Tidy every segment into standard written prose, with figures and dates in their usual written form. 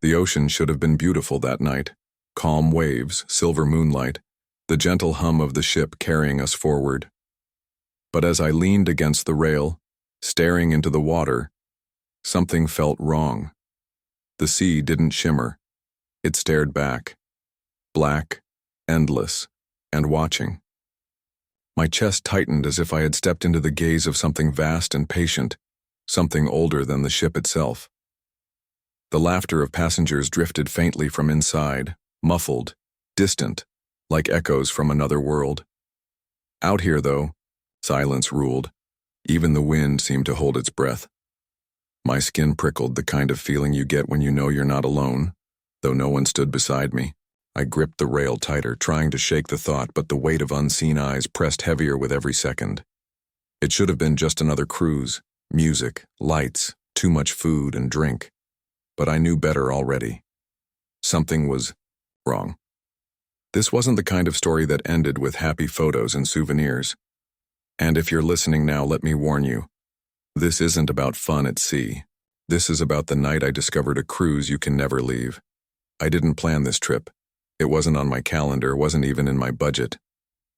The ocean should have been beautiful that night. Calm waves, silver moonlight, the gentle hum of the ship carrying us forward. But as I leaned against the rail, staring into the water, something felt wrong. The sea didn't shimmer. It stared back, black, endless, and watching. My chest tightened as if I had stepped into the gaze of something vast and patient, something older than the ship itself. The laughter of passengers drifted faintly from inside, muffled, distant, like echoes from another world. Out here, though, silence ruled. Even the wind seemed to hold its breath. My skin prickled, the kind of feeling you get when you know you're not alone, though no one stood beside me. I gripped the rail tighter, trying to shake the thought, but the weight of unseen eyes pressed heavier with every second. It should have been just another cruise, music, lights, too much food and drink. But I knew better already. Something was wrong. This wasn't the kind of story that ended with happy photos and souvenirs. And if you're listening now, let me warn you. This isn't about fun at sea. This is about the night I discovered a cruise you can never leave. I didn't plan this trip. It wasn't on my calendar, wasn't even in my budget.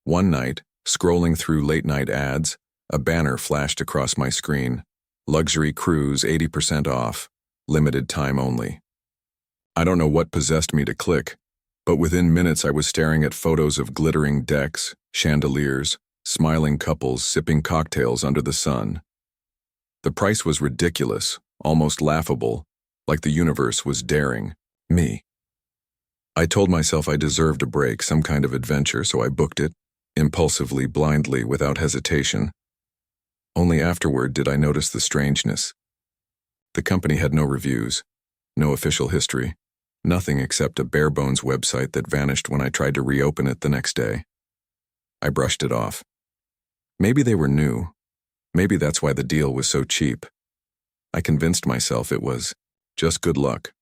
One night, scrolling through late-night ads, a banner flashed across my screen. Luxury cruise 80% off, limited time only. I don't know what possessed me to click, but within minutes I was staring at photos of glittering decks, chandeliers, smiling couples sipping cocktails under the sun. The price was ridiculous, almost laughable, like the universe was daring me. I told myself I deserved a break, some kind of adventure, so I booked it, impulsively, blindly, without hesitation. Only afterward did I notice the strangeness. The company had no reviews, no official history, nothing except a bare-bones website that vanished when I tried to reopen it the next day. I brushed it off. Maybe they were new. Maybe that's why the deal was so cheap. I convinced myself it was just good luck.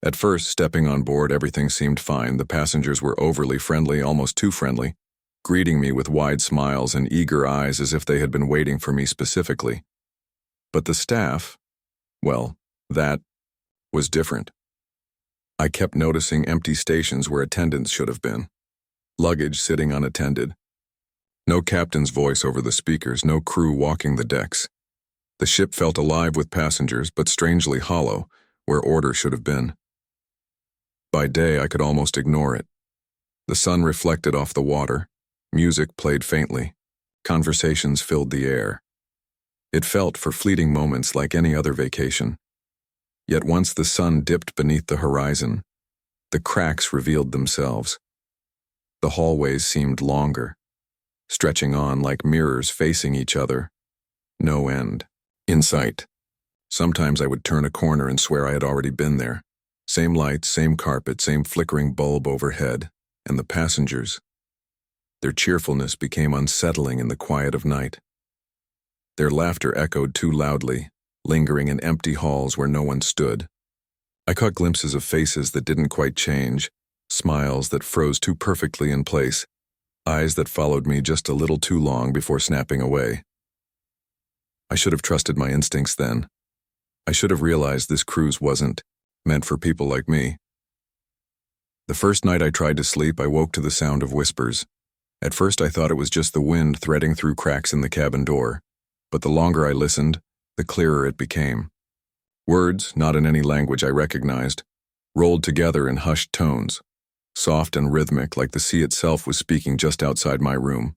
At first, stepping on board, everything seemed fine. The passengers were overly friendly, almost too friendly, greeting me with wide smiles and eager eyes as if they had been waiting for me specifically. But the staff, well, that was different. I kept noticing empty stations where attendants should have been. Luggage sitting unattended. No captain's voice over the speakers, no crew walking the decks. The ship felt alive with passengers, but strangely hollow, where order should have been. By day, I could almost ignore it. The sun reflected off the water. Music played faintly. Conversations filled the air. It felt, for fleeting moments, like any other vacation. Yet once the sun dipped beneath the horizon, the cracks revealed themselves. The hallways seemed longer, stretching on like mirrors facing each other. No end in sight. Sometimes I would turn a corner and swear I had already been there. Same lights, same carpet, same flickering bulb overhead, and the passengers. Their cheerfulness became unsettling in the quiet of night. Their laughter echoed too loudly, lingering in empty halls where no one stood. I caught glimpses of faces that didn't quite change, smiles that froze too perfectly in place, eyes that followed me just a little too long before snapping away. I should have trusted my instincts then. I should have realized this cruise wasn't meant for people like me. The first night I tried to sleep, I woke to the sound of whispers. At first I thought it was just the wind threading through cracks in the cabin door, but the longer I listened, the clearer it became. Words, not in any language I recognized, rolled together in hushed tones, soft and rhythmic, like the sea itself was speaking just outside my room.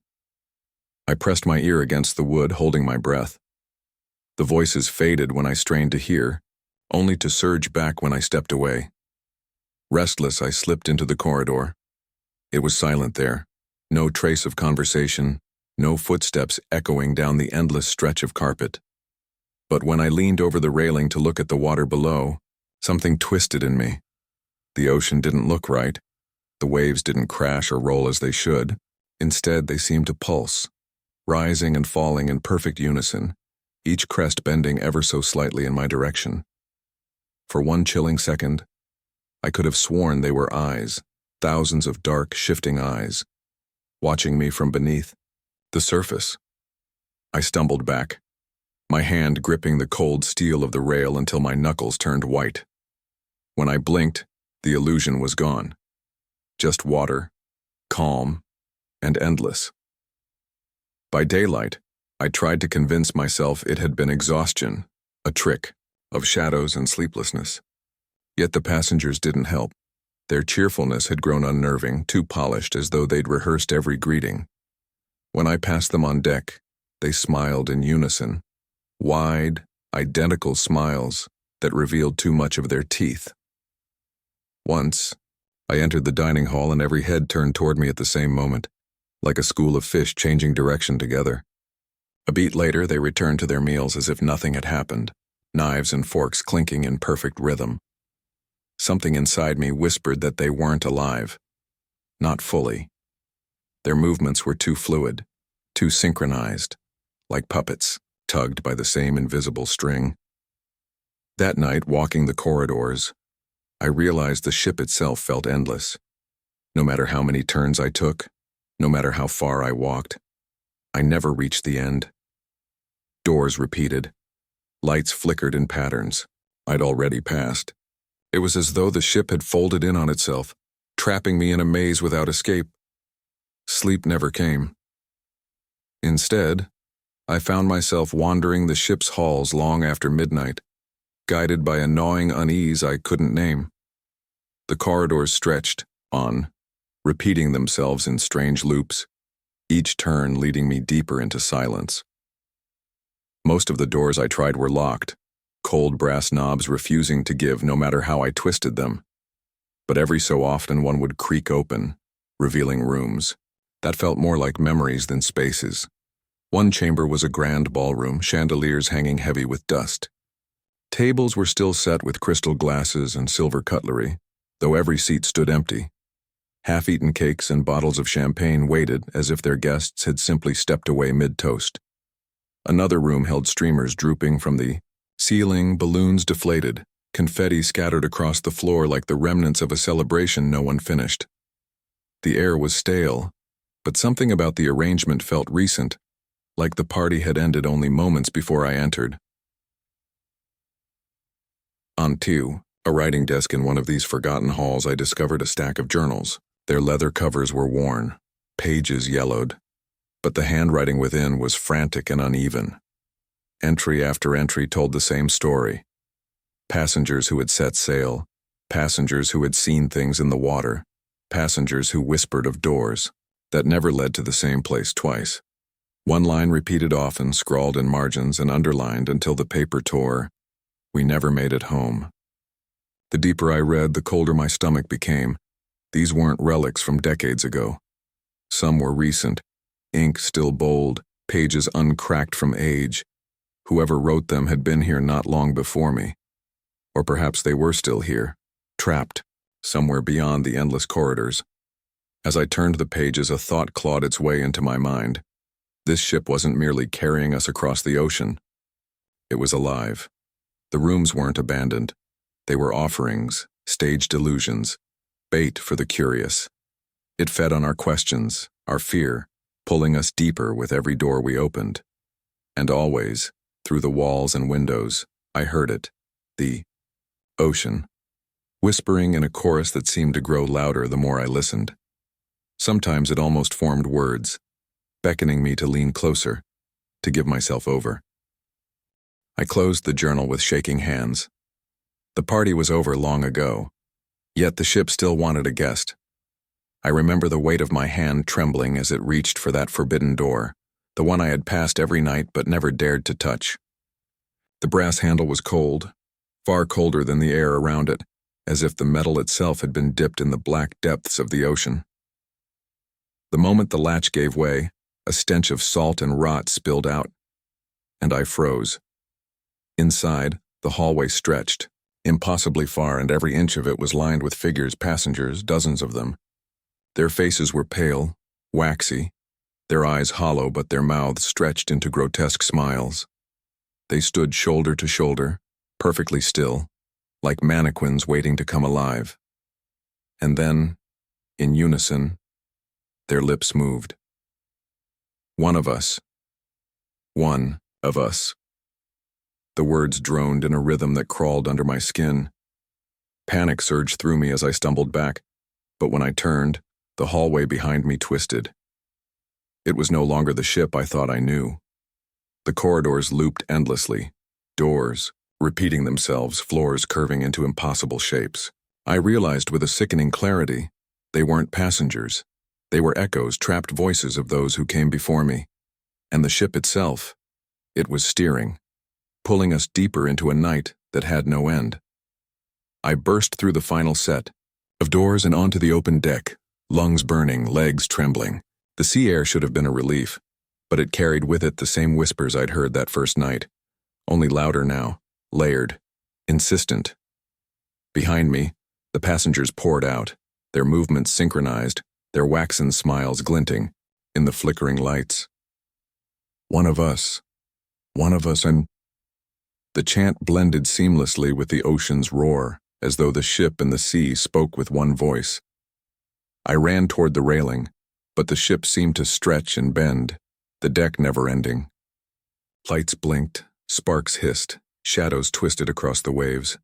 I pressed my ear against the wood, holding my breath. The voices faded when I strained to hear, only to surge back when I stepped away. Restless, I slipped into the corridor. It was silent there, no trace of conversation, no footsteps echoing down the endless stretch of carpet. But when I leaned over the railing to look at the water below, something twisted in me. The ocean didn't look right. The waves didn't crash or roll as they should. Instead, they seemed to pulse, rising and falling in perfect unison, each crest bending ever so slightly in my direction. For one chilling second, I could have sworn they were eyes, thousands of dark, shifting eyes, watching me from beneath the surface. I stumbled back, my hand gripping the cold steel of the rail until my knuckles turned white. When I blinked, the illusion was gone. Just water, calm, and endless. By daylight, I tried to convince myself it had been exhaustion, a trick of shadows and sleeplessness. Yet the passengers didn't help. Their cheerfulness had grown unnerving, too polished, as though they'd rehearsed every greeting. When I passed them on deck, they smiled in unison, wide, identical smiles that revealed too much of their teeth. Once, I entered the dining hall and every head turned toward me at the same moment, like a school of fish changing direction together. A beat later, they returned to their meals as if nothing had happened, knives and forks clinking in perfect rhythm. Something inside me whispered that they weren't alive. Not fully. Their movements were too fluid, too synchronized, like puppets tugged by the same invisible string. That night, walking the corridors, I realized the ship itself felt endless. No matter how many turns I took, no matter how far I walked, I never reached the end. Doors repeated. Lights flickered in patterns I'd already passed. It was as though the ship had folded in on itself, trapping me in a maze without escape. Sleep never came. Instead, I found myself wandering the ship's halls long after midnight, guided by a gnawing unease I couldn't name. The corridors stretched on, repeating themselves in strange loops, each turn leading me deeper into silence. Most of the doors I tried were locked, cold brass knobs refusing to give no matter how I twisted them. But every so often one would creak open, revealing rooms that felt more like memories than spaces. One chamber was a grand ballroom, chandeliers hanging heavy with dust. Tables were still set with crystal glasses and silver cutlery, though every seat stood empty. Half-eaten cakes and bottles of champagne waited as if their guests had simply stepped away mid-toast. Another room held streamers drooping from the ceiling, balloons deflated, confetti scattered across the floor like the remnants of a celebration no one finished. The air was stale, but something about the arrangement felt recent, like the party had ended only moments before I entered. On a writing desk in one of these forgotten halls, I discovered a stack of journals. Their leather covers were worn, pages yellowed, but the handwriting within was frantic and uneven. Entry after entry told the same story. Passengers who had set sail, passengers who had seen things in the water, passengers who whispered of doors that never led to the same place twice. One line repeated often, scrawled in margins and underlined until the paper tore. We never made it home. The deeper I read, the colder my stomach became. These weren't relics from decades ago. Some were recent, ink still bold, pages uncracked from age. Whoever wrote them had been here not long before me. Or perhaps they were still here, trapped, somewhere beyond the endless corridors. As I turned the pages, a thought clawed its way into my mind. This ship wasn't merely carrying us across the ocean. It was alive. The rooms weren't abandoned. They were offerings, staged illusions, bait for the curious. It fed on our questions, our fear, pulling us deeper with every door we opened. And always, through the walls and windows, I heard it, the ocean, whispering in a chorus that seemed to grow louder the more I listened. Sometimes it almost formed words, beckoning me to lean closer, to give myself over. I closed the journal with shaking hands. The party was over long ago, yet the ship still wanted a guest. I remember the weight of my hand trembling as it reached for that forbidden door, the one I had passed every night but never dared to touch. The brass handle was cold, far colder than the air around it, as if the metal itself had been dipped in the black depths of the ocean. The moment the latch gave way, a stench of salt and rot spilled out, and I froze. Inside, the hallway stretched, impossibly far, and every inch of it was lined with figures, passengers, dozens of them. Their faces were pale, waxy, their eyes hollow but their mouths stretched into grotesque smiles. They stood shoulder to shoulder, perfectly still, like mannequins waiting to come alive. And then, in unison, their lips moved. One of us. One of us. The words droned in a rhythm that crawled under my skin. Panic surged through me as I stumbled back, but when I turned, the hallway behind me twisted. It was no longer the ship I thought I knew. The corridors looped endlessly, doors repeating themselves, floors curving into impossible shapes. I realized with a sickening clarity, they weren't passengers. They were echoes, trapped voices of those who came before me. And the ship itself, it was steering, pulling us deeper into a night that had no end. I burst through the final set of doors and onto the open deck, lungs burning, legs trembling. The sea air should have been a relief, but it carried with it the same whispers I'd heard that first night, only louder now, layered, insistent. Behind me, the passengers poured out, their movements synchronized, their waxen smiles glinting in the flickering lights. One of us, and the chant blended seamlessly with the ocean's roar, as though the ship and the sea spoke with one voice. I ran toward the railing, but the ship seemed to stretch and bend, the deck never ending. Lights blinked, sparks hissed, shadows twisted across the waves.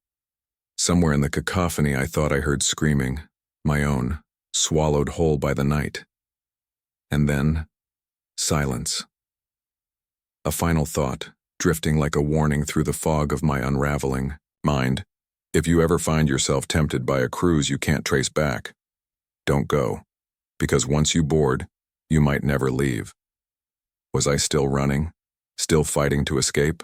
Somewhere in the cacophony I thought I heard screaming, my own, swallowed whole by the night. And then, silence. A final thought, drifting like a warning through the fog of my unraveling mind. If you ever find yourself tempted by a cruise you can't trace back, don't go. Because once you board, you might never leave. Was I still running? Still fighting to escape?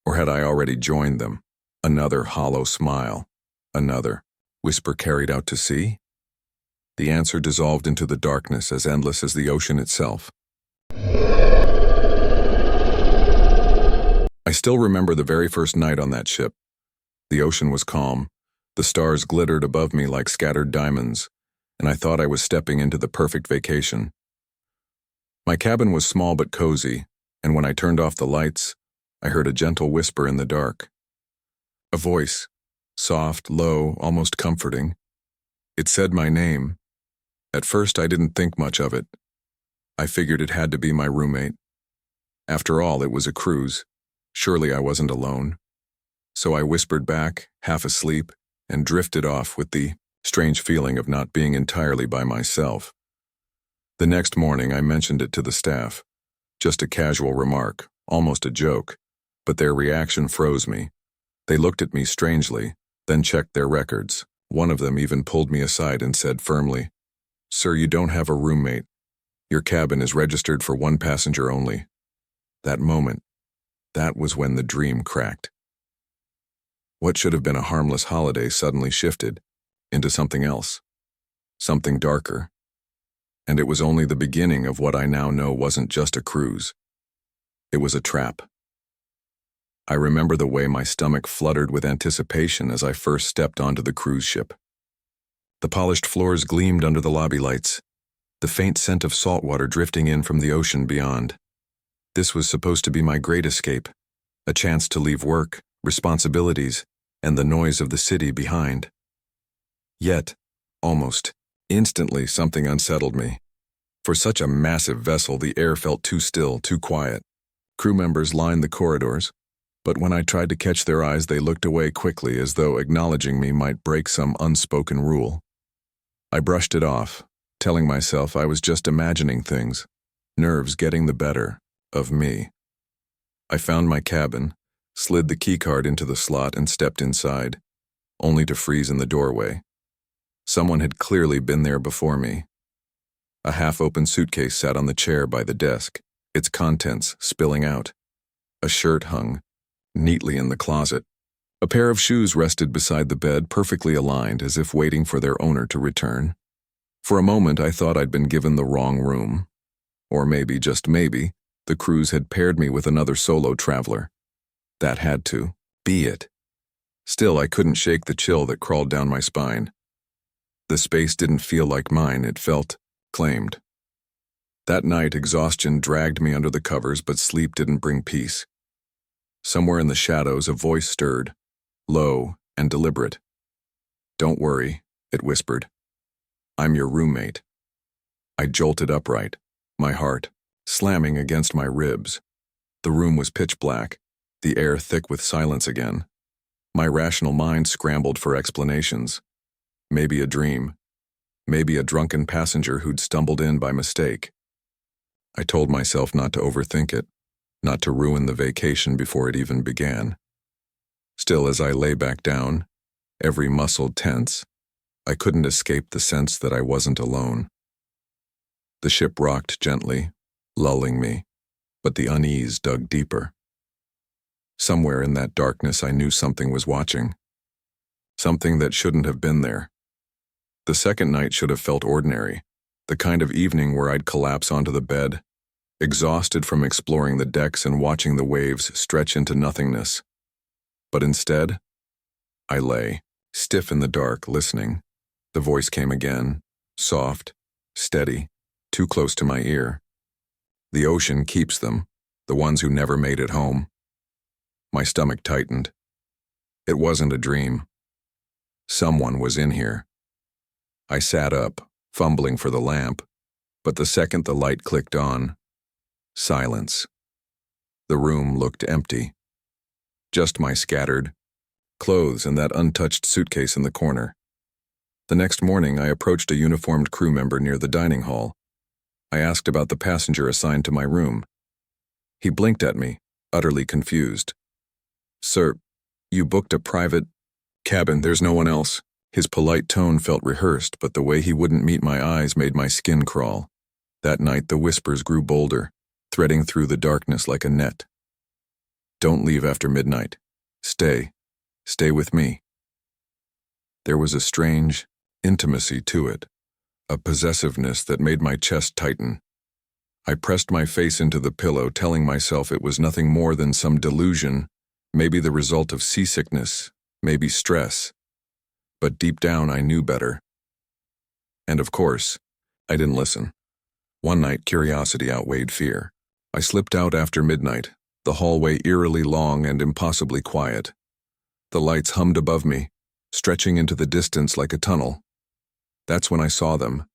Or had I already joined them? Another hollow smile. Another whisper carried out to sea? The answer dissolved into the darkness as endless as the ocean itself. I still remember the very first night on that ship. The ocean was calm, the stars glittered above me like scattered diamonds, and I thought I was stepping into the perfect vacation. My cabin was small but cozy, and when I turned off the lights, I heard a gentle whisper in the dark. A voice, soft, low, almost comforting. It said my name. At first I didn't think much of it. I figured it had to be my roommate. After all, it was a cruise. Surely I wasn't alone. So I whispered back, half asleep, and drifted off with the strange feeling of not being entirely by myself. The next morning I mentioned it to the staff. Just a casual remark, almost a joke, but their reaction froze me. They looked at me strangely, then checked their records. One of them even pulled me aside and said firmly, "Sir, you don't have a roommate. Your cabin is registered for one passenger only." That moment, that was when the dream cracked. What should have been a harmless holiday suddenly shifted into something else, something darker. And it was only the beginning of what I now know wasn't just a cruise. It was a trap. I remember the way my stomach fluttered with anticipation as I first stepped onto the cruise ship. The polished floors gleamed under the lobby lights, the faint scent of salt water drifting in from the ocean beyond. This was supposed to be my great escape, a chance to leave work, responsibilities, and the noise of the city behind. Yet, almost instantly, something unsettled me. For such a massive vessel, the air felt too still, too quiet. Crew members lined the corridors, but when I tried to catch their eyes, they looked away quickly as though acknowledging me might break some unspoken rule. I brushed it off, telling myself I was just imagining things, nerves getting the better of me. I found my cabin, slid the keycard into the slot and stepped inside, only to freeze in the doorway. Someone had clearly been there before me. A half-open suitcase sat on the chair by the desk, its contents spilling out. A shirt hung neatly in the closet. A pair of shoes rested beside the bed, perfectly aligned, as if waiting for their owner to return. For a moment I thought I'd been given the wrong room. Or maybe, just maybe, the cruise had paired me with another solo traveler. That had to be it. Still, I couldn't shake the chill that crawled down my spine. The space didn't feel like mine, it felt claimed. That night, exhaustion dragged me under the covers, but sleep didn't bring peace. Somewhere in the shadows, a voice stirred, low and deliberate. "Don't worry," it whispered. "I'm your roommate." I jolted upright, my heart slamming against my ribs. The room was pitch black, the air thick with silence again. My rational mind scrambled for explanations. Maybe a dream. Maybe a drunken passenger who'd stumbled in by mistake. I told myself not to overthink it, not to ruin the vacation before it even began. Still, as I lay back down, every muscle tense, I couldn't escape the sense that I wasn't alone. The ship rocked gently, lulling me, but the unease dug deeper. Somewhere in that darkness I knew something was watching. Something that shouldn't have been there. The second night should have felt ordinary, the kind of evening where I'd collapse onto the bed, exhausted from exploring the decks and watching the waves stretch into nothingness. But instead, I lay, stiff in the dark, listening. The voice came again, soft, steady, too close to my ear. The ocean keeps them, the ones who never made it home. My stomach tightened. It wasn't a dream. Someone was in here. I sat up, fumbling for the lamp, but the second the light clicked on, silence. The room looked empty. Just my scattered clothes and that untouched suitcase in the corner. The next morning, I approached a uniformed crew member near the dining hall. I asked about the passenger assigned to my room. He blinked at me, utterly confused. "Sir, you booked a private cabin, there's no one else." His polite tone felt rehearsed, but the way he wouldn't meet my eyes made my skin crawl. That night, the whispers grew bolder, threading through the darkness like a net. "Don't leave after midnight. Stay. Stay with me." There was a strange intimacy to it, a possessiveness that made my chest tighten. I pressed my face into the pillow, telling myself it was nothing more than some delusion, maybe the result of seasickness, maybe stress. But deep down I knew better. And of course, I didn't listen. One night, curiosity outweighed fear. I slipped out after midnight, the hallway eerily long and impossibly quiet. The lights hummed above me, stretching into the distance like a tunnel. That's when I saw them,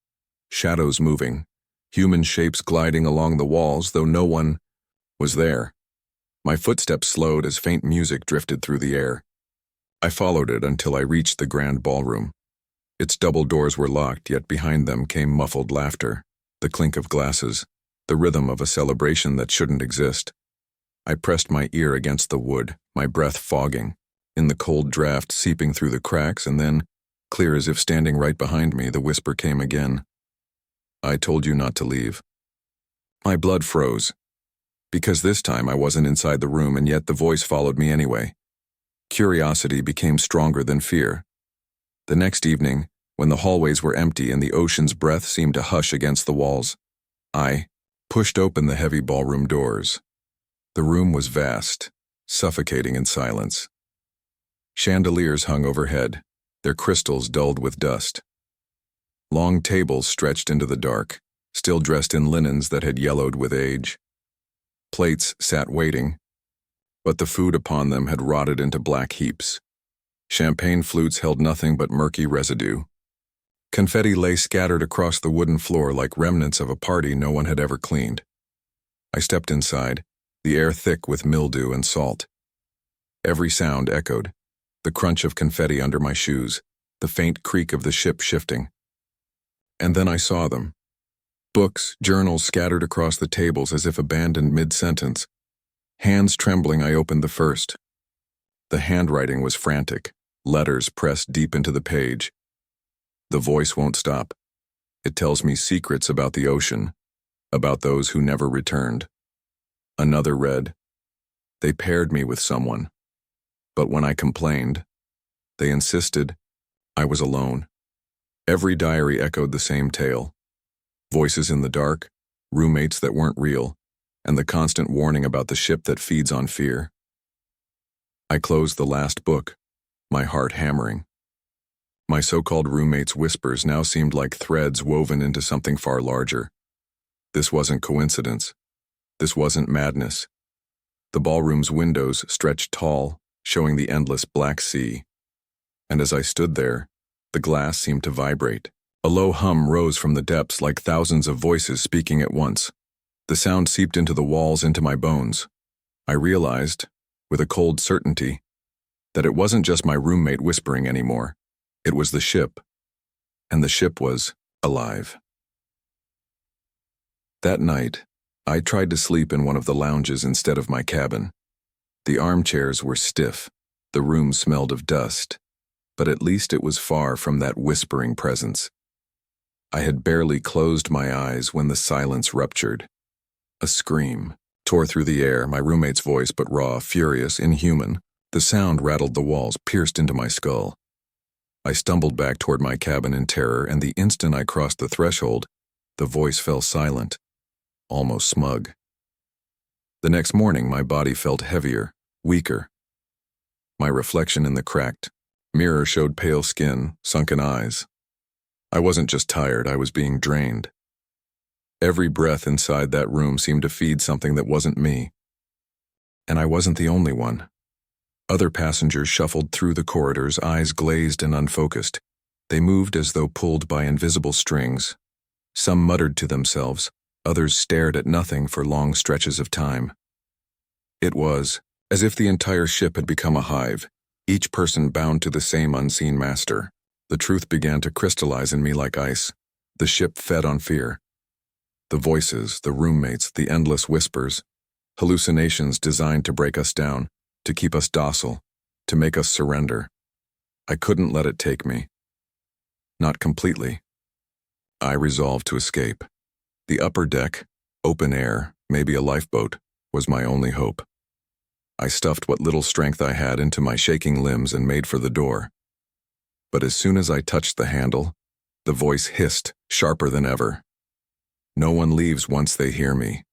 shadows moving, human shapes gliding along the walls, though no one was there. My footsteps slowed as faint music drifted through the air. I followed it until I reached the grand ballroom. Its double doors were locked, yet behind them came muffled laughter, the clink of glasses, the rhythm of a celebration that shouldn't exist. I pressed my ear against the wood, my breath fogging, in the cold draft seeping through the cracks, and then, clear as if standing right behind me, the whisper came again. "I told you not to leave." My blood froze, because this time I wasn't inside the room, and yet the voice followed me anyway. Curiosity became stronger than fear. The next evening, when the hallways were empty and the ocean's breath seemed to hush against the walls, I pushed open the heavy ballroom doors. The room was vast, suffocating in silence. Chandeliers hung overhead, their crystals dulled with dust. Long tables stretched into the dark, still dressed in linens that had yellowed with age. Plates sat waiting, but the food upon them had rotted into black heaps. Champagne flutes held nothing but murky residue. Confetti lay scattered across the wooden floor like remnants of a party no one had ever cleaned. I stepped inside, the air thick with mildew and salt. Every sound echoed, the crunch of confetti under my shoes, the faint creak of the ship shifting. And then I saw them. Books, journals scattered across the tables as if abandoned mid-sentence. Hands trembling, I opened the first. The handwriting was frantic, letters pressed deep into the page. The voice won't stop. It tells me secrets about the ocean, about those who never returned. Another read, "They paired me with someone. But when I complained, they insisted I was alone." Every diary echoed the same tale. Voices in the dark, roommates that weren't real, and the constant warning about the ship that feeds on fear. I closed the last book, my heart hammering. My so-called roommate's whispers now seemed like threads woven into something far larger. This wasn't coincidence. This wasn't madness. The ballroom's windows stretched tall, showing the endless black sea. And as I stood there, the glass seemed to vibrate. A low hum rose from the depths like thousands of voices speaking at once. The sound seeped into the walls, into my bones. I realized, with a cold certainty, That it wasn't just my roommate whispering anymore. It was the ship. And the ship was alive. That night, I tried to sleep in one of the lounges instead of my cabin. The armchairs were stiff, the room smelled of dust, but at least it was far from that whispering presence. I had barely closed my eyes when the silence ruptured. A scream tore through the air, my roommate's voice, but raw, furious, inhuman. The sound rattled the walls, pierced into my skull. I stumbled back toward my cabin in terror, and the instant I crossed the threshold, the voice fell silent, almost smug. The next morning, my body felt heavier, weaker. My reflection in the cracked mirror showed pale skin, sunken eyes. I wasn't just tired, I was being drained. Every breath inside that room seemed to feed something that wasn't me. And I wasn't the only one. Other passengers shuffled through the corridors, eyes glazed and unfocused. They moved as though pulled by invisible strings. Some muttered to themselves, others stared at nothing for long stretches of time. It was as if the entire ship had become a hive, each person bound to the same unseen master. The truth began to crystallize in me like ice. The ship fed on fear. The voices, the roommates, the endless whispers, hallucinations designed to break us down, to keep us docile, to make us surrender. I couldn't let it take me. Not completely. I resolved to escape. The upper deck, open air, maybe a lifeboat, was my only hope. I stuffed what little strength I had into my shaking limbs and made for the door. But as soon as I touched the handle, the voice hissed, sharper than ever. No one leaves once they hear me.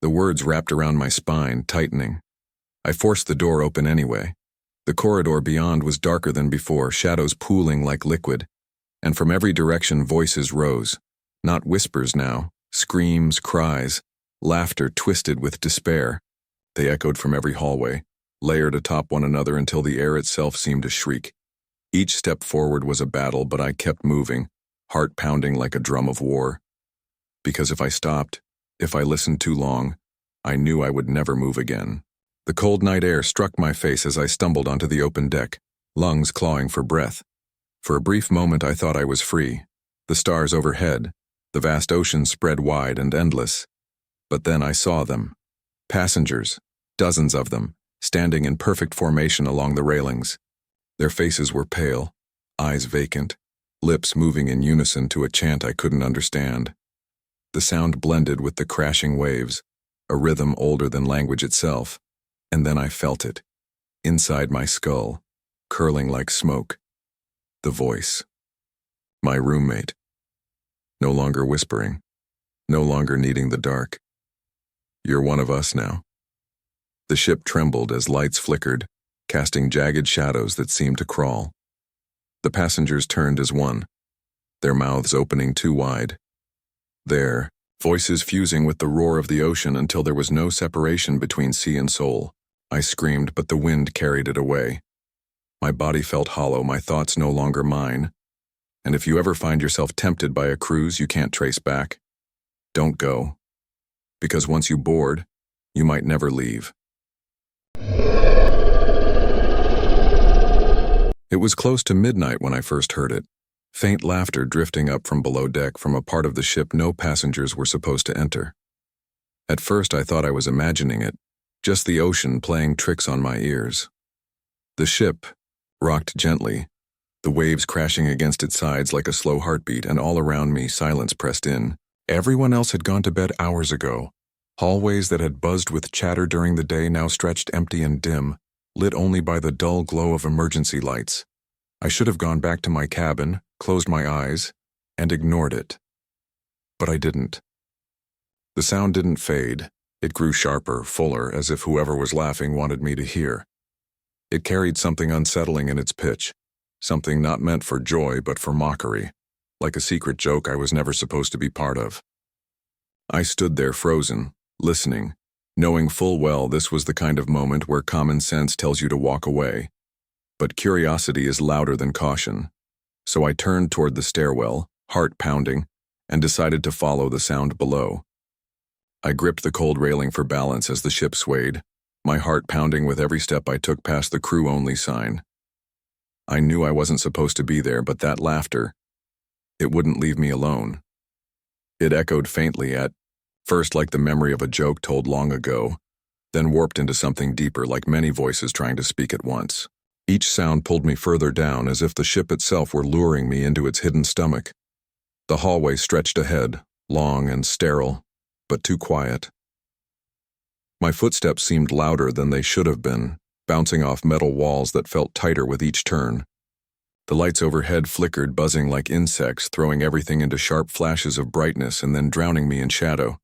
The words wrapped around my spine, tightening. I forced the door open anyway. The corridor beyond was darker than before, shadows pooling like liquid, and from every direction voices rose. Not whispers now, screams, cries, laughter twisted with despair. They echoed from every hallway, layered atop one another until the air itself seemed to shriek. Each step forward was a battle, but I kept moving, heart pounding like a drum of war. Because if I stopped, if I listened too long, I knew I would never move again. The cold night air struck my face as I stumbled onto the open deck, lungs clawing for breath. For a brief moment I thought I was free. The stars overhead, the vast ocean spread wide and endless. But then I saw them. Passengers, dozens of them, standing in perfect formation along the railings. Their faces were pale, eyes vacant, lips moving in unison to a chant I couldn't understand. The sound blended with the crashing waves, a rhythm older than language itself, and then I felt it, inside my skull, curling like smoke. The voice. My roommate. No longer whispering, no longer needing the dark. You're one of us now. The ship trembled as lights flickered, casting jagged shadows that seemed to crawl. The passengers turned as one, their mouths opening too wide. There, voices fusing with the roar of the ocean until there was no separation between sea and soul. I screamed, but the wind carried it away. My body felt hollow, my thoughts no longer mine. And if you ever find yourself tempted by a cruise you can't trace back, don't go. Because once you board, you might never leave. It was close to midnight when I first heard it. Faint laughter drifting up from below deck from a part of the ship no passengers were supposed to enter. At first I thought I was imagining it, just the ocean playing tricks on my ears. The ship rocked gently, the waves crashing against its sides like a slow heartbeat, and all around me silence pressed in. Everyone else had gone to bed hours ago. Hallways that had buzzed with chatter during the day now stretched empty and dim, lit only by the dull glow of emergency lights. I should have gone back to my cabin, closed my eyes, and ignored it. But I didn't. The sound didn't fade. It grew sharper, fuller, as if whoever was laughing wanted me to hear. It carried something unsettling in its pitch, something not meant for joy but for mockery, like a secret joke I was never supposed to be part of. I stood there frozen, listening, knowing full well this was the kind of moment where common sense tells you to walk away. But curiosity is louder than caution. So I turned toward the stairwell, heart pounding, and decided to follow the sound below. I gripped the cold railing for balance as the ship swayed, my heart pounding with every step I took past the crew-only sign. I knew I wasn't supposed to be there, but that laughter, it wouldn't leave me alone. It echoed faintly at first like the memory of a joke told long ago, then warped into something deeper like many voices trying to speak at once. Each sound pulled me further down as if the ship itself were luring me into its hidden stomach. The hallway stretched ahead, long and sterile, but too quiet. My footsteps seemed louder than they should have been, bouncing off metal walls that felt tighter with each turn. The lights overhead flickered, buzzing like insects, throwing everything into sharp flashes of brightness and then drowning me in shadow.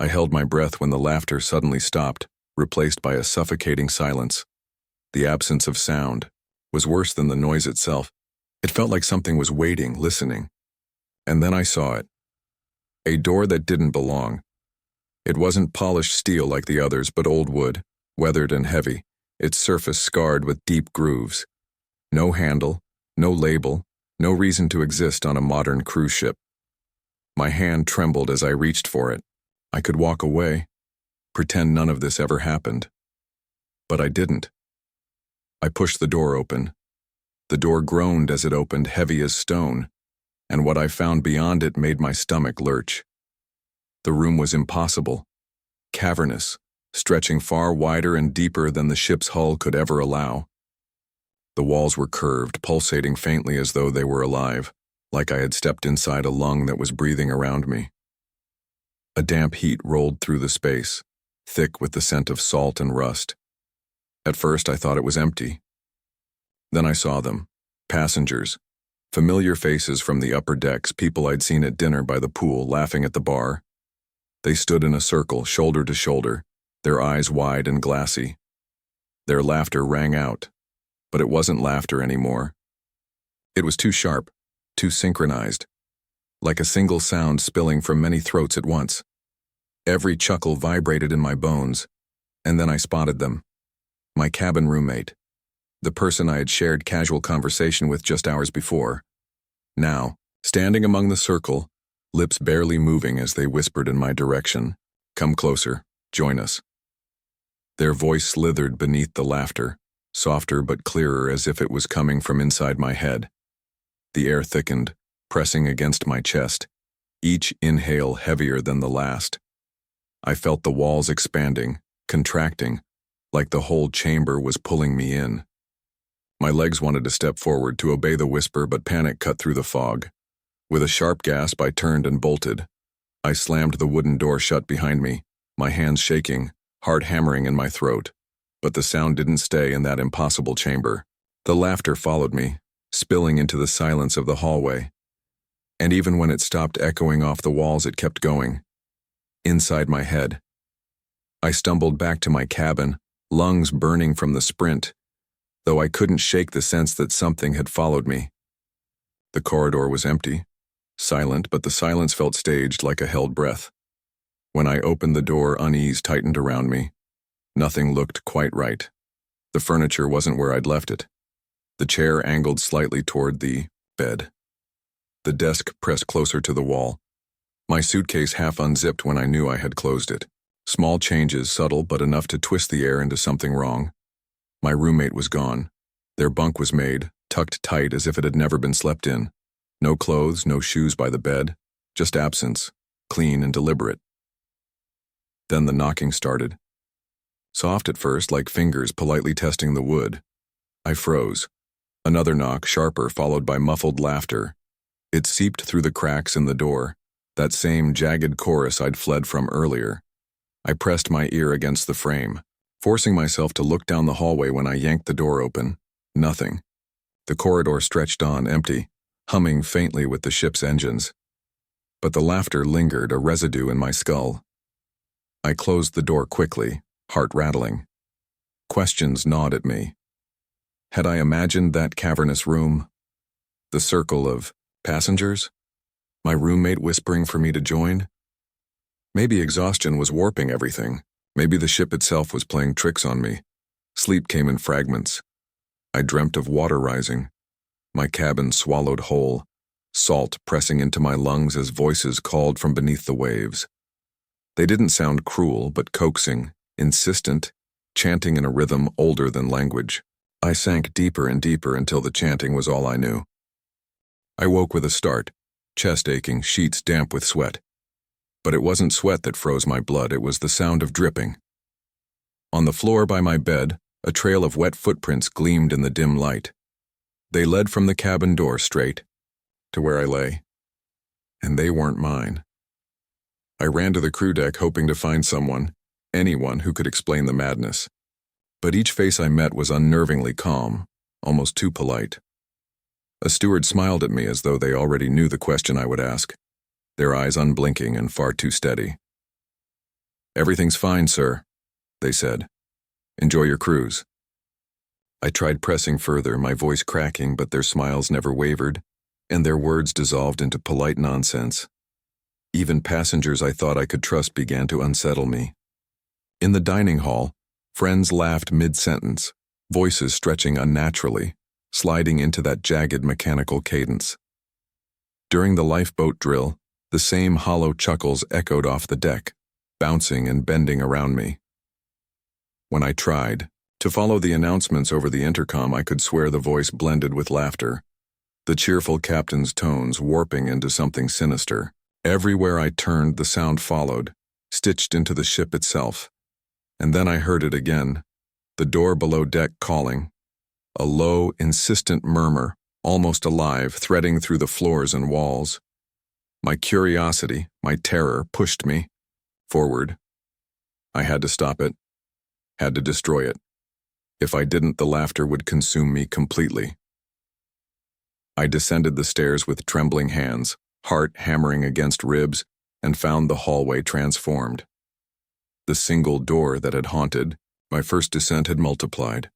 I held my breath when the laughter suddenly stopped, replaced by a suffocating silence. The absence of sound was worse than the noise itself. It felt like something was waiting, listening. And then I saw it. A door that didn't belong. It wasn't polished steel like the others, but old wood, weathered and heavy, its surface scarred with deep grooves. No handle, no label, no reason to exist on a modern cruise ship. My hand trembled as I reached for it. I could walk away, pretend none of this ever happened. But I didn't. I pushed the door open. The door groaned as it opened, heavy as stone, and what I found beyond it made my stomach lurch. The room was impossible, cavernous, stretching far wider and deeper than the ship's hull could ever allow. The walls were curved, pulsating faintly as though they were alive, like I had stepped inside a lung that was breathing around me. A damp heat rolled through the space, thick with the scent of salt and rust. At first I thought it was empty. Then I saw them, passengers, familiar faces from the upper decks, people I'd seen at dinner by the pool, laughing at the bar. They stood in a circle, shoulder to shoulder, their eyes wide and glassy. Their laughter rang out, but it wasn't laughter anymore. It was too sharp, too synchronized, like a single sound spilling from many throats at once. Every chuckle vibrated in my bones, and then I spotted them. My cabin roommate, the person I had shared casual conversation with just hours before. Now, standing among the circle, lips barely moving as they whispered in my direction, "Come closer, join us." Their voice slithered beneath the laughter, softer but clearer as if it was coming from inside my head. The air thickened, pressing against my chest, each inhale heavier than the last. I felt the walls expanding, contracting, like the whole chamber was pulling me in. My legs wanted to step forward to obey the whisper, but panic cut through the fog. With a sharp gasp, I turned and bolted. I slammed the wooden door shut behind me, my hands shaking, heart hammering in my throat. But the sound didn't stay in that impossible chamber. The laughter followed me, spilling into the silence of the hallway. And even when it stopped echoing off the walls, it kept going. Inside my head. I stumbled back to my cabin, lungs burning from the sprint, though I couldn't shake the sense that something had followed me. The corridor was empty, silent, but the silence felt staged like a held breath. When I opened the door, unease tightened around me. Nothing looked quite right. The furniture wasn't where I'd left it. The chair angled slightly toward the bed. The desk pressed closer to the wall. My suitcase half unzipped when I knew I had closed it. Small changes, subtle but enough to twist the air into something wrong. My roommate was gone. Their bunk was made, tucked tight as if it had never been slept in. No clothes, no shoes by the bed, just absence, clean and deliberate. Then the knocking started. Soft at first, like fingers politely testing the wood. I froze. Another knock, sharper, followed by muffled laughter. It seeped through the cracks in the door, that same jagged chorus I'd fled from earlier. I pressed my ear against the frame, forcing myself to look down the hallway. When I yanked the door open, nothing. The corridor stretched on, empty, humming faintly with the ship's engines. But the laughter lingered, a residue in my skull. I closed the door quickly, heart rattling. Questions gnawed at me. Had I imagined that cavernous room? The circle of passengers? My roommate whispering for me to join? Maybe exhaustion was warping everything. Maybe the ship itself was playing tricks on me. Sleep came in fragments. I dreamt of water rising. My cabin swallowed whole, salt pressing into my lungs as voices called from beneath the waves. They didn't sound cruel, but coaxing, insistent, chanting in a rhythm older than language. I sank deeper and deeper until the chanting was all I knew. I woke with a start, chest aching, sheets damp with sweat. But it wasn't sweat that froze my blood, it was the sound of dripping. On the floor by my bed, a trail of wet footprints gleamed in the dim light. They led from the cabin door straight to where I lay. And they weren't mine. I ran to the crew deck hoping to find someone, anyone who could explain the madness. But each face I met was unnervingly calm, almost too polite. A steward smiled at me as though they already knew the question I would ask, their eyes unblinking and far too steady. "Everything's fine, sir," they said. "Enjoy your cruise." I tried pressing further, my voice cracking, but their smiles never wavered, and their words dissolved into polite nonsense. Even passengers I thought I could trust began to unsettle me. In the dining hall, friends laughed mid-sentence, voices stretching unnaturally, sliding into that jagged mechanical cadence. During the lifeboat drill, the same hollow chuckles echoed off the deck, bouncing and bending around me. When I tried to follow the announcements over the intercom, I could swear the voice blended with laughter, the cheerful captain's tones warping into something sinister. Everywhere I turned, the sound followed, stitched into the ship itself. And then I heard it again, the door below deck calling, a low, insistent murmur, almost alive, threading through the floors and walls. My curiosity, my terror, pushed me forward. I had to stop it, had to destroy it. If I didn't, the laughter would consume me completely. I descended the stairs with trembling hands, heart hammering against ribs, and found the hallway transformed. The single door that had haunted my first descent had multiplied.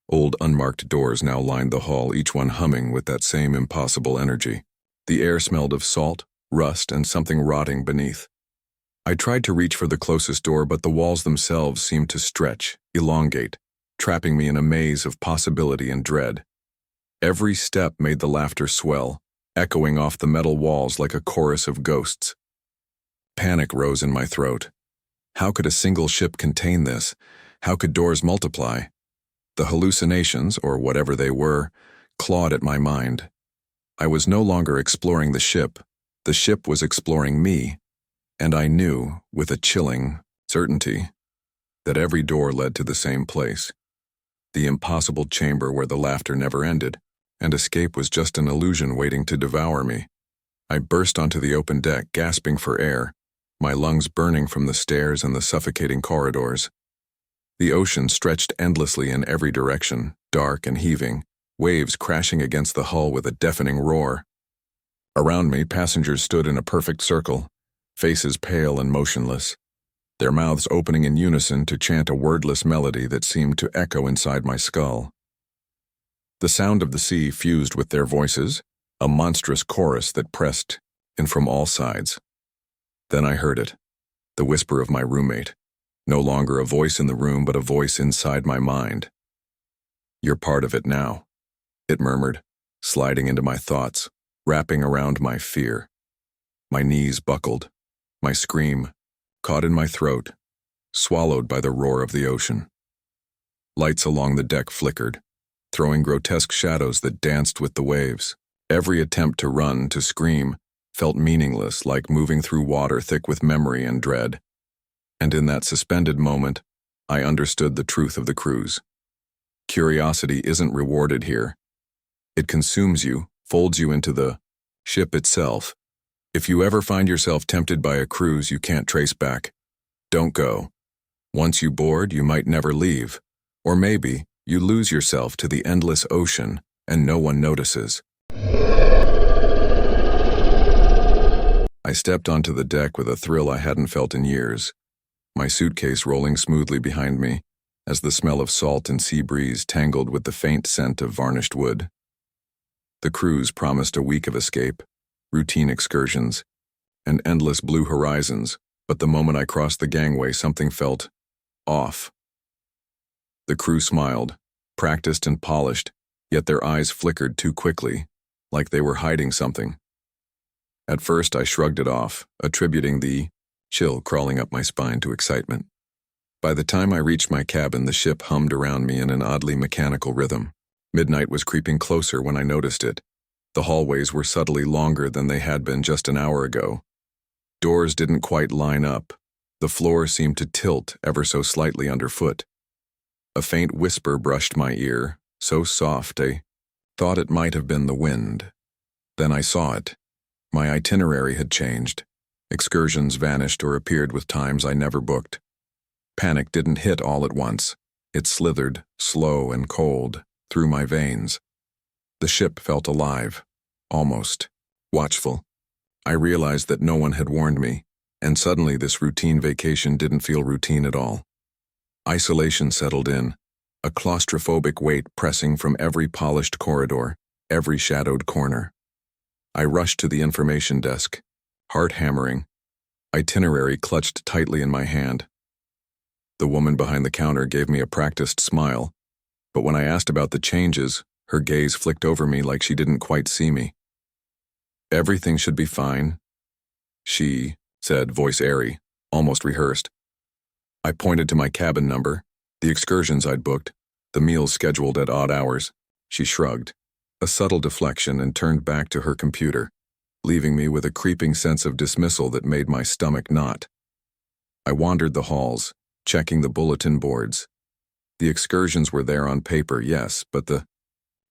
Old unmarked doors now lined the hall, each one humming with that same impossible energy. The air smelled of salt, rust, and something rotting beneath. I tried to reach for the closest door, but the walls themselves seemed to stretch, elongate, trapping me in a maze of possibility and dread. Every step made the laughter swell, echoing off the metal walls like a chorus of ghosts. Panic rose in my throat. How could a single ship contain this? How could doors multiply? The hallucinations, or whatever they were, clawed at my mind. I was no longer exploring the ship was exploring me, and I knew, with a chilling certainty, that every door led to the same place, the impossible chamber where the laughter never ended, and escape was just an illusion waiting to devour me. I burst onto the open deck, gasping for air, my lungs burning from the stairs and the suffocating corridors. The ocean stretched endlessly in every direction, dark and heaving, waves crashing against the hull with a deafening roar. Around me, passengers stood in a perfect circle, faces pale and motionless, their mouths opening in unison to chant a wordless melody that seemed to echo inside my skull. The sound of the sea fused with their voices, a monstrous chorus that pressed in from all sides. Then I heard it, the whisper of my roommate, no longer a voice in the room but a voice inside my mind. "You're part of it now," it murmured, sliding into my thoughts, wrapping around my fear. My knees buckled, my scream caught in my throat, swallowed by the roar of the ocean. Lights along the deck flickered, throwing grotesque shadows that danced with the waves. Every attempt to run, to scream, felt meaningless, like moving through water thick with memory and dread. And in that suspended moment, I understood the truth of the cruise. Curiosity isn't rewarded here. It consumes you, folds you into the ship itself. If you ever find yourself tempted by a cruise you can't trace back, don't go. Once you board, you might never leave. Or maybe you lose yourself to the endless ocean and no one notices. I stepped onto the deck with a thrill I hadn't felt in years, my suitcase rolling smoothly behind me as the smell of salt and sea breeze tangled with the faint scent of varnished wood. The cruise promised a week of escape, routine excursions, and endless blue horizons, but the moment I crossed the gangway, something felt off. The crew smiled, practiced and polished, yet their eyes flickered too quickly, like they were hiding something. At first I shrugged it off, attributing the chill crawling up my spine to excitement. By the time I reached my cabin, the ship hummed around me in an oddly mechanical rhythm. Midnight was creeping closer when I noticed it. The hallways were subtly longer than they had been just an hour ago. Doors didn't quite line up. The floor seemed to tilt ever so slightly underfoot. A faint whisper brushed my ear, so soft I thought it might have been the wind. Then I saw it. My itinerary had changed. Excursions vanished or appeared with times I never booked. Panic didn't hit all at once. It slithered, slow and cold, through my veins. The ship felt alive, almost watchful. I realized that no one had warned me, and suddenly this routine vacation didn't feel routine at all. Isolation settled in, a claustrophobic weight pressing from every polished corridor, every shadowed corner. I rushed to the information desk, heart hammering, itinerary clutched tightly in my hand. The woman behind the counter gave me a practiced smile, but when I asked about the changes, her gaze flicked over me like she didn't quite see me. "Everything should be fine," she said, voice airy, almost rehearsed. I pointed to my cabin number, the excursions I'd booked, the meals scheduled at odd hours. She shrugged, a subtle deflection, and turned back to her computer, leaving me with a creeping sense of dismissal that made my stomach knot. I wandered the halls, checking the bulletin boards. The excursions were there on paper, yes, but the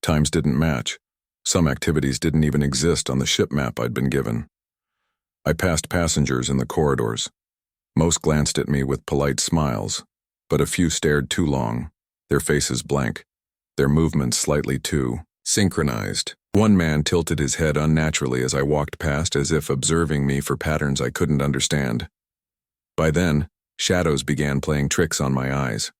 times didn't match. Some activities didn't even exist on the ship map I'd been given. I passed passengers in the corridors. Most glanced at me with polite smiles, but a few stared too long, their faces blank, their movements slightly too synchronized. One man tilted his head unnaturally as I walked past, as if observing me for patterns I couldn't understand. By then, shadows began playing tricks on my eyes.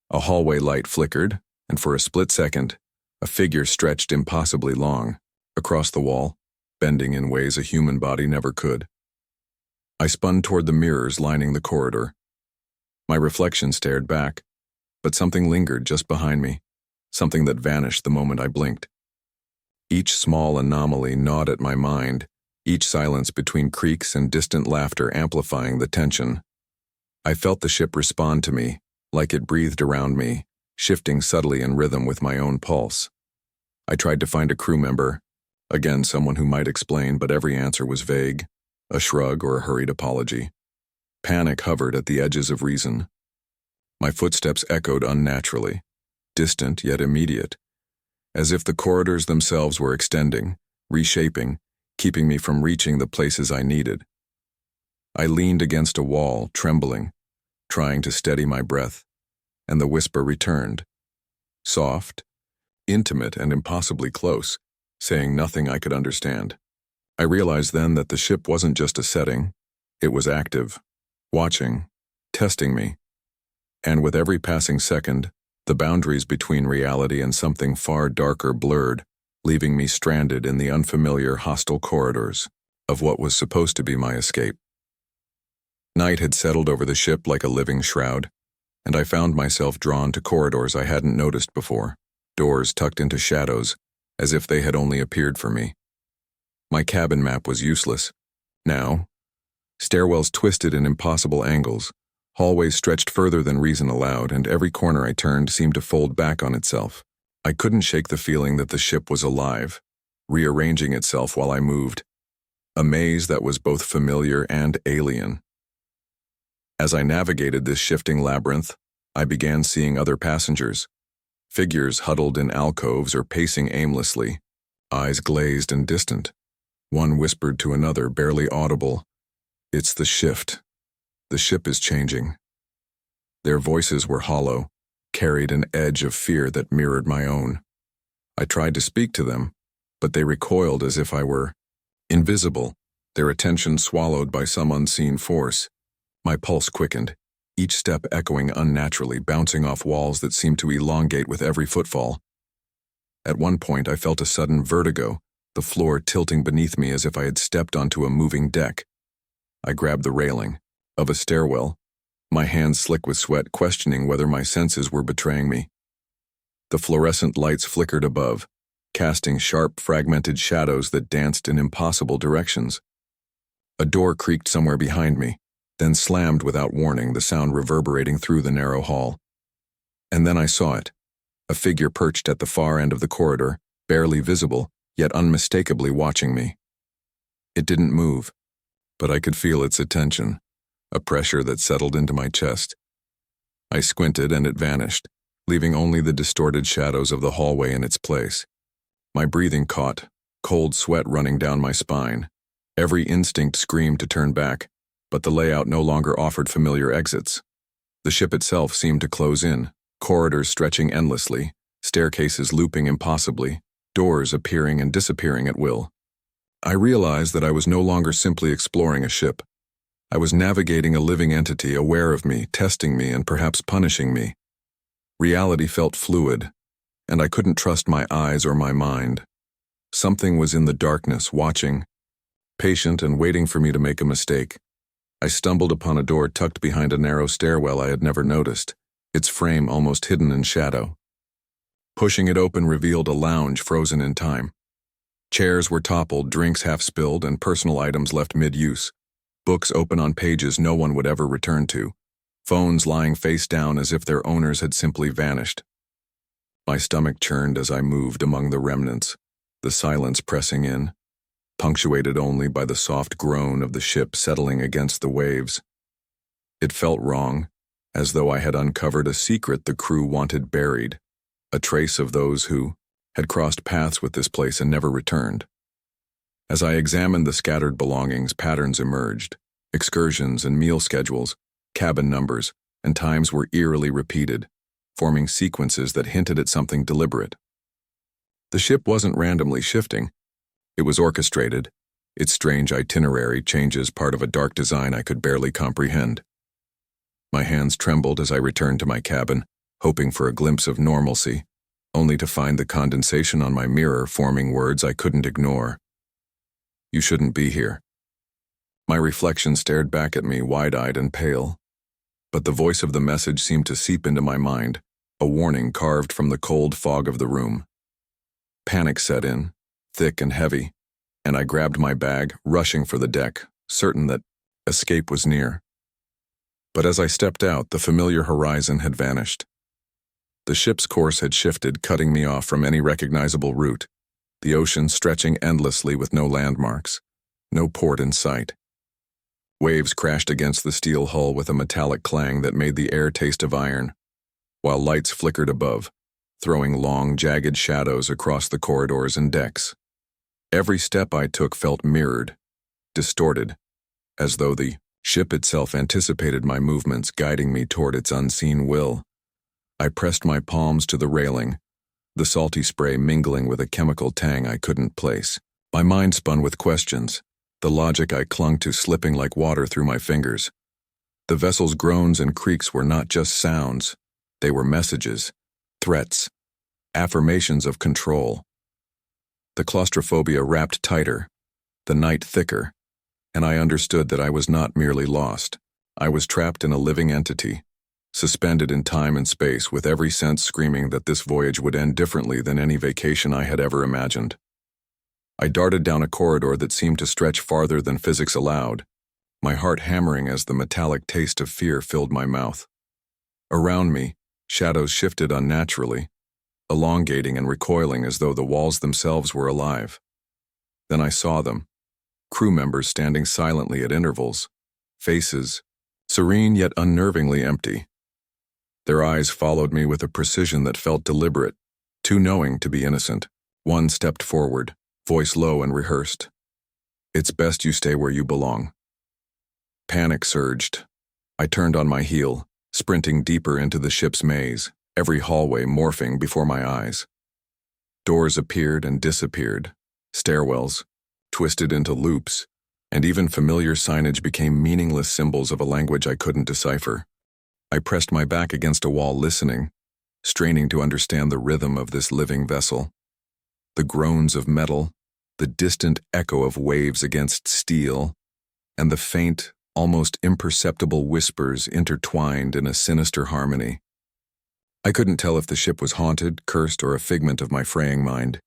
A hallway light flickered, and for a split second, a figure stretched impossibly long, across the wall, bending in ways a human body never could. I spun toward the mirrors lining the corridor. My reflection stared back, but something lingered just behind me, something that vanished the moment I blinked. Each small anomaly gnawed at my mind, each silence between creaks and distant laughter amplifying the tension. I felt the ship respond to me, like it breathed around me, shifting subtly in rhythm with my own pulse. I tried to find a crew member, again someone who might explain, but every answer was vague, a shrug or a hurried apology. Panic hovered at the edges of reason. My footsteps echoed unnaturally, distant yet immediate, as if the corridors themselves were extending, reshaping, keeping me from reaching the places I needed. I leaned against a wall, trembling, trying to steady my breath, and the whisper returned. Soft, intimate, and impossibly close, saying nothing I could understand. I realized then that the ship wasn't just a setting, it was active, watching, testing me. And with every passing second, the boundaries between reality and something far darker blurred, leaving me stranded in the unfamiliar, hostile corridors of what was supposed to be my escape. Night had settled over the ship like a living shroud, and I found myself drawn to corridors I hadn't noticed before, doors tucked into shadows, as if they had only appeared for me. My cabin map was useless. Now, stairwells twisted in impossible angles, hallways stretched further than reason allowed, and every corner I turned seemed to fold back on itself. I couldn't shake the feeling that the ship was alive, rearranging itself while I moved, a maze that was both familiar and alien. As I navigated this shifting labyrinth, I began seeing other passengers, figures huddled in alcoves or pacing aimlessly, eyes glazed and distant. One whispered to another, barely audible, "It's the shift. The ship is changing." Their voices were hollow, carried an edge of fear that mirrored my own. I tried to speak to them, but they recoiled as if I were invisible, their attention swallowed by some unseen force. My pulse quickened, each step echoing unnaturally, bouncing off walls that seemed to elongate with every footfall. At one point, I felt a sudden vertigo, the floor tilting beneath me as if I had stepped onto a moving deck. I grabbed the railing of a stairwell, my hands slick with sweat, questioning whether my senses were betraying me. The fluorescent lights flickered above, casting sharp, fragmented shadows that danced in impossible directions. A door creaked somewhere behind me, then slammed without warning, the sound reverberating through the narrow hall. And then I saw it, a figure perched at the far end of the corridor, barely visible, yet unmistakably watching me. It didn't move, but I could feel its attention, a pressure that settled into my chest. I squinted and it vanished, leaving only the distorted shadows of the hallway in its place. My breathing caught, cold sweat running down my spine. Every instinct screamed to turn back, but the layout no longer offered familiar exits. The ship itself seemed to close in, corridors stretching endlessly, staircases looping impossibly, doors appearing and disappearing at will. I realized that I was no longer simply exploring a ship. I was navigating a living entity aware of me, testing me, and perhaps punishing me. Reality felt fluid, and I couldn't trust my eyes or my mind. Something was in the darkness, watching, patient and waiting for me to make a mistake. I stumbled upon a door tucked behind a narrow stairwell I had never noticed, its frame almost hidden in shadow. Pushing it open revealed a lounge frozen in time. Chairs were toppled, drinks half spilled, and personal items left mid-use. Books open on pages no one would ever return to. Phones lying face down as if their owners had simply vanished. My stomach churned as I moved among the remnants, the silence pressing in, punctuated only by the soft groan of the ship settling against the waves. It felt wrong, as though I had uncovered a secret the crew wanted buried, a trace of those who had crossed paths with this place and never returned. As I examined the scattered belongings, patterns emerged. Excursions and meal schedules, cabin numbers, and times were eerily repeated, forming sequences that hinted at something deliberate. The ship wasn't randomly shifting. It was orchestrated, its strange itinerary changes part of a dark design I could barely comprehend. My hands trembled as I returned to my cabin, hoping for a glimpse of normalcy, only to find the condensation on my mirror forming words I couldn't ignore. You shouldn't be here. My reflection stared back at me, wide-eyed and pale. But the voice of the message seemed to seep into my mind, a warning carved from the cold fog of the room. Panic set in, thick and heavy, and I grabbed my bag, rushing for the deck, certain that escape was near. But as I stepped out, the familiar horizon had vanished. The ship's course had shifted, cutting me off from any recognizable route, the ocean stretching endlessly with no landmarks, no port in sight. Waves crashed against the steel hull with a metallic clang that made the air taste of iron, while lights flickered above, throwing long, jagged shadows across the corridors and decks. Every step I took felt mirrored, distorted, as though the ship itself anticipated my movements, guiding me toward its unseen will. I pressed my palms to the railing, the salty spray mingling with a chemical tang I couldn't place. My mind spun with questions, the logic I clung to slipping like water through my fingers. The vessel's groans and creaks were not just sounds, they were messages, threats, affirmations of control. The claustrophobia wrapped tighter, the night thicker, and I understood that I was not merely lost. I was trapped in a living entity, suspended in time and space, with every sense screaming that this voyage would end differently than any vacation I had ever imagined. I darted down a corridor that seemed to stretch farther than physics allowed, my heart hammering as the metallic taste of fear filled my mouth. Around me, shadows shifted unnaturally, elongating and recoiling as though the walls themselves were alive. Then I saw them, crew members standing silently at intervals, faces, serene yet unnervingly empty. Their eyes followed me with a precision that felt deliberate, too knowing to be innocent. One stepped forward, voice low and rehearsed. "It's best you stay where you belong." Panic surged. I turned on my heel, sprinting deeper into the ship's maze, every hallway morphing before my eyes. Doors appeared and disappeared, stairwells twisted into loops, and even familiar signage became meaningless symbols of a language I couldn't decipher. I pressed my back against a wall, listening, straining to understand the rhythm of this living vessel. The groans of metal, the distant echo of waves against steel, and the faint, almost imperceptible whispers intertwined in a sinister harmony. I couldn't tell if the ship was haunted, cursed, or a figment of my fraying mind.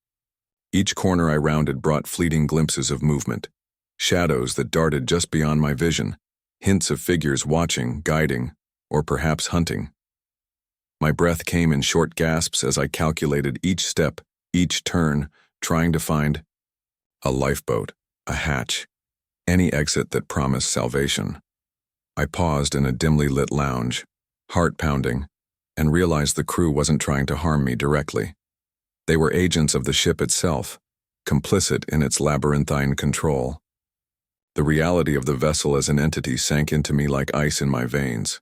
Each corner I rounded brought fleeting glimpses of movement, shadows that darted just beyond my vision, hints of figures watching, guiding, or perhaps hunting. My breath came in short gasps as I calculated each step, each turn, trying to find a lifeboat, a hatch, any exit that promised salvation. I paused in a dimly lit lounge, heart pounding, and realized the crew wasn't trying to harm me directly. They were agents of the ship itself, complicit in its labyrinthine control. The reality of the vessel as an entity sank into me like ice in my veins.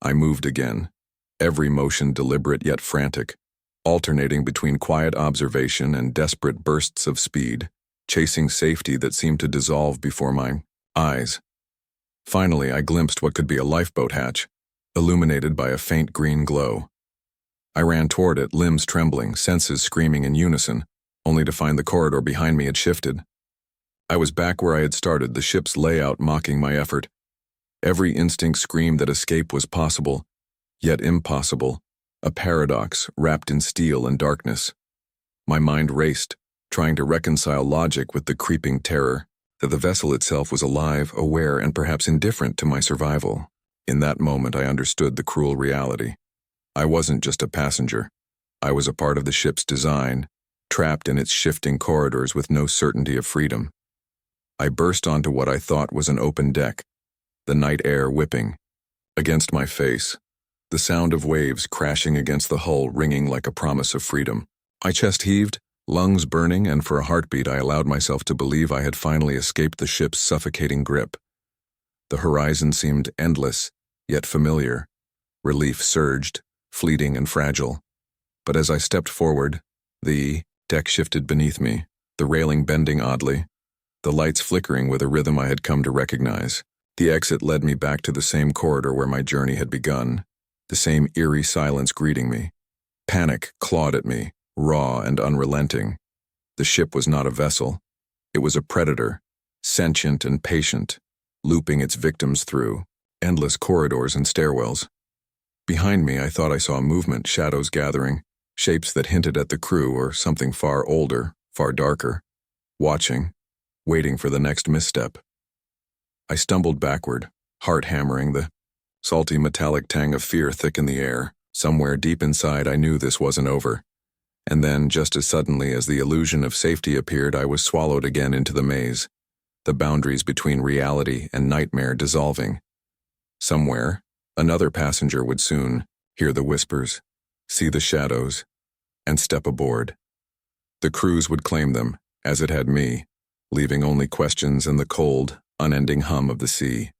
I moved again, every motion deliberate yet frantic, alternating between quiet observation and desperate bursts of speed, chasing safety that seemed to dissolve before my eyes. Finally, I glimpsed what could be a lifeboat hatch, illuminated by a faint green glow. I ran toward it, limbs trembling, senses screaming in unison, only to find the corridor behind me had shifted. I was back where I had started, the ship's layout mocking my effort. Every instinct screamed that escape was possible, yet impossible, a paradox wrapped in steel and darkness. My mind raced, trying to reconcile logic with the creeping terror that the vessel itself was alive, aware, and perhaps indifferent to my survival. In that moment, I understood the cruel reality. I wasn't just a passenger. I was a part of the ship's design, trapped in its shifting corridors with no certainty of freedom. I burst onto what I thought was an open deck, the night air whipping against my face, the sound of waves crashing against the hull ringing like a promise of freedom. My chest heaved, lungs burning, and for a heartbeat I allowed myself to believe I had finally escaped the ship's suffocating grip. The horizon seemed endless, yet familiar. Relief surged, fleeting and fragile. But as I stepped forward, the deck shifted beneath me, the railing bending oddly, the lights flickering with a rhythm I had come to recognize. The exit led me back to the same corridor where my journey had begun, the same eerie silence greeting me. Panic clawed at me, raw and unrelenting. The ship was not a vessel. It was a predator, sentient and patient, looping its victims through endless corridors and stairwells. Behind me, I thought I saw movement, shadows gathering, shapes that hinted at the crew or something far older, far darker, watching, waiting for the next misstep. I stumbled backward, heart hammering, the salty metallic tang of fear thick in the air. Somewhere deep inside, I knew this wasn't over. And then, just as suddenly as the illusion of safety appeared, I was swallowed again into the maze, the boundaries between reality and nightmare dissolving. Somewhere, another passenger would soon hear the whispers, see the shadows, and step aboard. The cruise would claim them, as it had me, leaving only questions and the cold, unending hum of the sea.